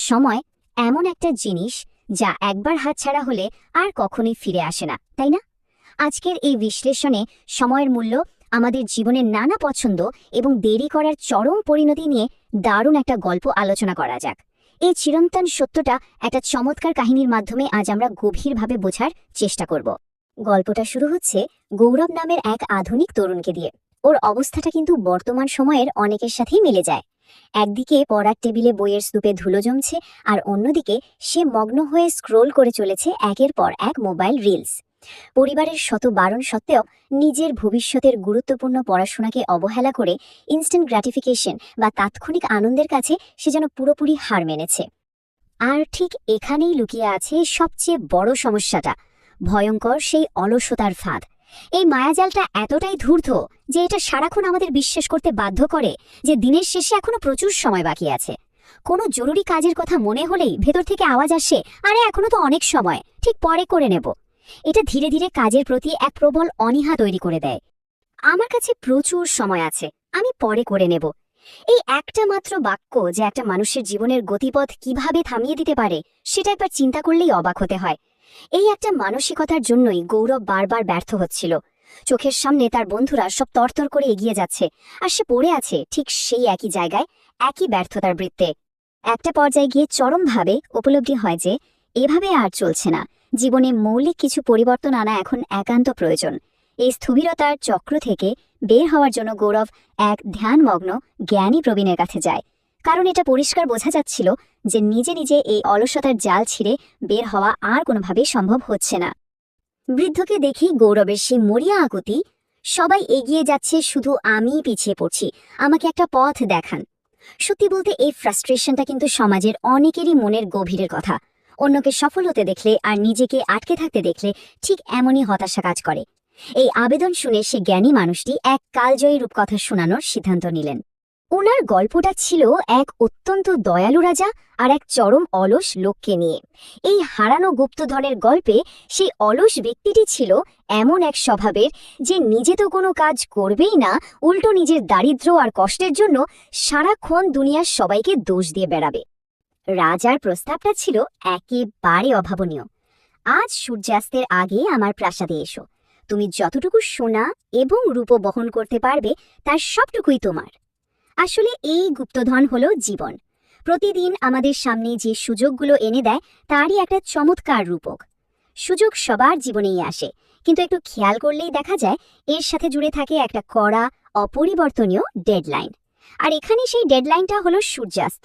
সময় এমন একটা জিনিস যা একবার হাতছাড়া হলে আর কখনোই ফিরে আসে না, তাই না? আজকের এই বিশ্লেষণে সময়ের মূল্য, আমাদের জীবনের নানা পছন্দ এবং দেরি করার চরম পরিণতি নিয়ে দারুণ একটা গল্প আলোচনা করা যাক। এই চিরন্তন সত্যটা একটা চমৎকার কাহিনীর মাধ্যমে আজ আমরা গভীরভাবে বোঝার চেষ্টা করব। গল্পটা শুরু হচ্ছে গৌরব নামের এক আধুনিক তরুণকে দিয়ে। ওর অবস্থাটা কিন্তু বর্তমান সময়ের অনেকের সাথেই মিলে যায়। একদিকে পড়ার টেবিলে বইয়ের স্তূপে ধুলো জমছে, আর অন্যদিকে সে মগ্ন হয়ে স্ক্রোল করে চলেছে একের পর এক মোবাইল রিলস। পরিবারের শত বারণ সত্ত্বেও নিজের ভবিষ্যতের গুরুত্বপূর্ণ পড়াশোনাকে অবহেলা করে ইনস্ট্যান্ট গ্র্যাটিফিকেশন বা তাৎক্ষণিক আনন্দের কাছে সে যেন পুরোপুরি হার মেনেছে। আর ঠিক এখানেই লুকিয়ে আছে সবচেয়ে বড় সমস্যাটা, ভয়ঙ্কর সেই অলসতার ফাঁদ। এই মায়াজালটা এতটাই ধূর্ত যে এটা সারাক্ষণ আমাদের বিশ্বাস করতে বাধ্য করে যে দিনের শেষে এখনো প্রচুর সময় বাকি আছে। কোনো জরুরি কাজের কথা মনে হলেই ভেতর থেকে আওয়াজ আসে, আরে এখনো তো অনেক সময়, ঠিক পরে করে নেব। এটা ধীরে ধীরে কাজের প্রতি এক প্রবল অনীহা তৈরি করে দেয়। আমার কাছে প্রচুর সময় আছে, আমি পরে করে নেব। এই একটা মাত্র বাক্য যে একটা মানুষের জীবনের গতিপথ কিভাবে থামিয়ে দিতে পারে, সেটা একবার চিন্তা করলেই অবাক হতে হয়। এই একটা মানসিকতার জন্যই গৌরব বারবার ব্যর্থ হচ্ছিল। চোখের সামনে তার বন্ধুরা সব তরতর করে এগিয়ে যাচ্ছে, আর সে পড়ে আছে ঠিক সেই একই জায়গায়, একই ব্যর্থতার বৃত্তে। একটা পর্যায়ে গিয়ে চরমভাবে উপলব্ধি হয় যে এভাবে আর চলছে না। জীবনে মৌলিক কিছু পরিবর্তন আনা এখন একান্ত প্রয়োজন। এই স্থবিরতার চক্র থেকে বের হওয়ার জন্য গৌরব এক ধ্যানমগ্ন জ্ঞানী প্রবীণের কাছে যায়, কারণ এটা পরিষ্কার বোঝা যাচ্ছিল যে নিজে নিজে এই অলসতার জাল ছিঁড়ে বের হওয়া আর কোনোভাবেই সম্ভব হচ্ছে না। বৃদ্ধকে দেখি গৌরবের সেই মরিয়া আকুতি, সবাই এগিয়ে যাচ্ছে, শুধু আমিই পিছিয়ে পড়ছি, আমাকে একটা পথ দেখান। সত্যি বলতে এই ফ্রাস্ট্রেশনটা কিন্তু সমাজের অনেকেরই মনের গভীরের কথা। অন্যকে সফল হতে দেখলে আর নিজেকে আটকে থাকতে দেখলে ঠিক এমনই হতাশা কাজ করে। এই আবেদন শুনে সে জ্ঞানী মানুষটি এক কালজয়ী রূপকথা শোনানোর সিদ্ধান্ত নিলেন। ওনার গল্পটা ছিল এক অত্যন্ত দয়ালু রাজা আর এক চরম অলস লোককে নিয়ে। এই হারানো গুপ্তধনের গল্পে সেই অলস ব্যক্তিটি ছিল এমন এক স্বভাবের যে নিজে তো কোনো কাজ করবেই না, উল্টো নিজের দারিদ্র্য আর কষ্টের জন্য সারাক্ষণ দুনিয়ার সবাইকে দোষ দিয়ে বেড়াবে। রাজার প্রস্তাবটা ছিল একেবারে অভাবনীয়। আজ সূর্যাস্তের আগে আমার প্রাসাদে এসো, তুমি যতটুকু সোনা এবং রূপ বহন করতে পারবে তার সবটুকুই তোমার। আসলে এই গুপ্তধন হলো জীবন। প্রতিদিন আমাদের সামনে যে সুযোগগুলো এনে দেয় তারই একটা চমৎকার রূপক। সুযোগ সবার জীবনেই আসে, কিন্তু একটু খেয়াল করলেই দেখা যায় এর সাথে জুড়ে থাকে একটা কড়া, অপরিবর্তনীয় ডেডলাইন। আর এখানে সেই ডেডলাইনটা হলো সূর্যাস্ত।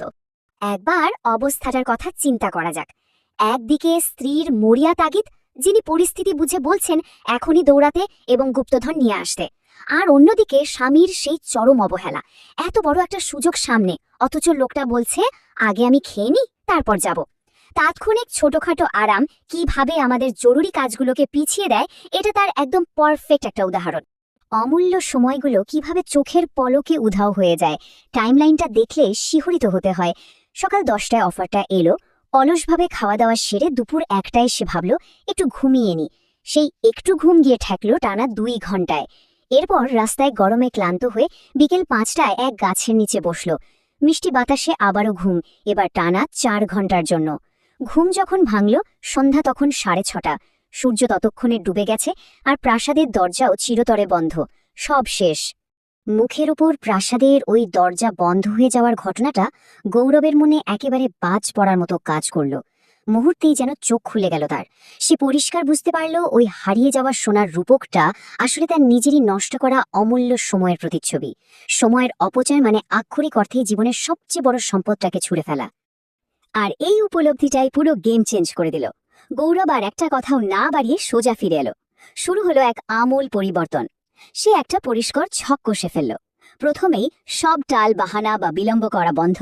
একবার অবস্থাটার কথা চিন্তা করা যাক। একদিকে স্ত্রীর মরিয়া তাগিদ, যিনি পরিস্থিতি বুঝে বলছেন এখনই দৌড়াতে এবং গুপ্তধন নিয়ে আসতে, আর অন্যদিকে স্বামীর সেই চরম অবহেলা। এত বড় একটা সুযোগ সামনে, অথচ লোকটা বলছে আগে আমি খেয়ে নিই, তারপর যাব। তাৎক্ষণিক ছোটখাটো আরাম কিভাবে আমাদের জরুরি কাজগুলোকে পিছিয়ে দেয়, এটা তার একদম পারফেক্ট একটা উদাহরণ। অমূল্য সময়গুলো কিভাবে চোখের পলকে উধাও হয়ে যায়, টাইমলাইনটা দেখলে শিহরিত হতে হয়। সকাল 10টায় অফারটা এলো, অলসভাবে খাওয়া দাওয়া সেরে দুপুর 1টায় সে ভাবল একটু ঘুমিয়ে নি। সেই একটু ঘুম গিয়ে ঠেকল টানা 2 ঘন্টায়। এরপর রাস্তায় গরমে ক্লান্ত হয়ে বিকেল 5টায় এক গাছের নিচে বসল। মিষ্টি বাতাসে আবারও ঘুম, এবার টানা 4 ঘন্টার জন্য। ঘুম যখন ভাঙল সন্ধ্যা তখন 6:30। সূর্য ততক্ষণে ডুবে গেছে, আর প্রাসাদের দরজাও চিরতরে বন্ধ। সব শেষ। মুখের ওপর প্রাসাদের ওই দরজা বন্ধ হয়ে যাওয়ার ঘটনাটা গৌরবের মনে একেবারে বাজ পড়ার মতো কাজ করল। মুহূর্তেই যেন চোখ খুলে গেল তার। সে পরিষ্কার বুঝতে পারল ওই হারিয়ে যাওয়া সোনার রূপকটা আসলে তার নিজেরই নষ্ট করা অমূল্য সময়ের প্রতিচ্ছবি। সময়ের অপচয় মানে আক্ষরিক অর্থেই জীবনের সবচেয়ে বড় সম্পদটাকে ছুঁড়ে ফেলা। আর এই উপলব্ধিটাই পুরো গেম চেঞ্জ করে দিল। গৌরব আর একটা কথাও না বাড়িয়ে সোজা ফিরে এলো। শুরু হলো এক আমূল পরিবর্তন। সে একটা পরিষ্কার ছক কষে ফেলল। প্রথমেই সব টাল বাহানা বা বিলম্ব করা বন্ধ,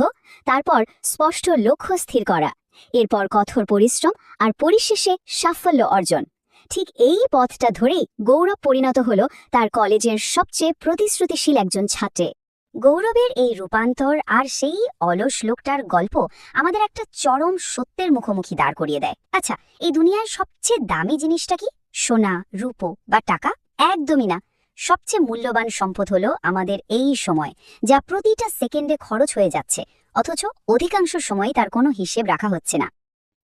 তারপর স্পষ্ট লক্ষ্য স্থির করা, এরপর কঠোর পরিশ্রম, আর পরিশেষে সাফল্য অর্জন। ঠিক এই পথটা ধরেই গৌরব পরিণত হল তার কলেজের সবচেয়ে প্রতিশ্রুতিশীল একজন ছাত্রে। গৌরবের এই রূপান্তর আর সেই অলস লোকটার গল্প আমাদের একটা চরম সত্যের মুখোমুখি দাঁড় করিয়ে দেয়। আচ্ছা, এই দুনিয়ার সবচেয়ে দামি জিনিসটা কি? সোনা, রূপো বা টাকা? একদমই না। সবচেয়ে মূল্যবান সম্পদ হলো আমাদের এই সময়, যা প্রতিটা সেকেন্ডে খরচ হয়ে যাচ্ছে, অথচ অধিকাংশ সময় তার কোনো হিসেব রাখা হচ্ছে না।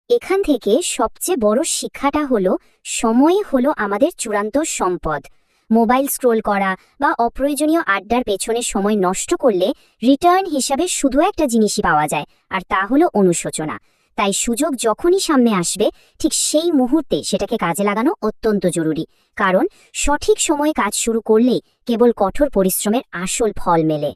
এখান থেকে সবচেয়ে বড় শিক্ষাটা হলো সময় হলো আমাদের চূড়ান্ত সম্পদ। মোবাইল স্ক্রোল করা বা অপ্রয়োজনীয় আড্ডার পেছনে সময় নষ্ট করলে রিটার্ন হিসাবে শুধু একটা জিনিসই পাওয়া যায়, আর তা হলো অনুশোচনা। তাই সুযোগ যখনই সামনে আসবে ঠিক সেই মুহূর্তে সেটাকে কাজে লাগানো অত্যন্ত জরুরি, কারণ সঠিক সময়ে কাজ শুরু করলেই কেবল কঠোর পরিশ্রমের আসল ফল মেলে।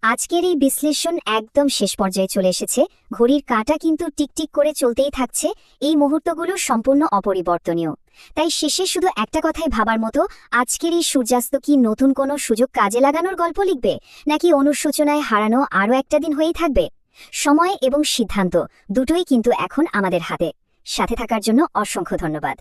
আজকের এই বিশ্লেষণ একদম শেষ পর্যায়ে চলে এসেছে। ঘড়ির কাঁটা কিন্তু টিকটিক করে চলতেই থাকছে। এই মুহূর্তগুলো সম্পূর্ণ অপরিবর্তনীয়। তাই শেষে শুধু একটা কথাই ভাবার মতো, আজকের এই সূর্যাস্ত কি নতুন কোনো সুযোগ কাজে লাগানোর গল্প লিখবে, নাকি অনুশোচনায় হারানো আরও একটা দিন হয়েই থাকবে? সময় এবং সিদ্ধান্ত দুটোই কিন্তু এখন আমাদের হাতে। সাথে থাকার জন্য অসংখ্য ধন্যবাদ।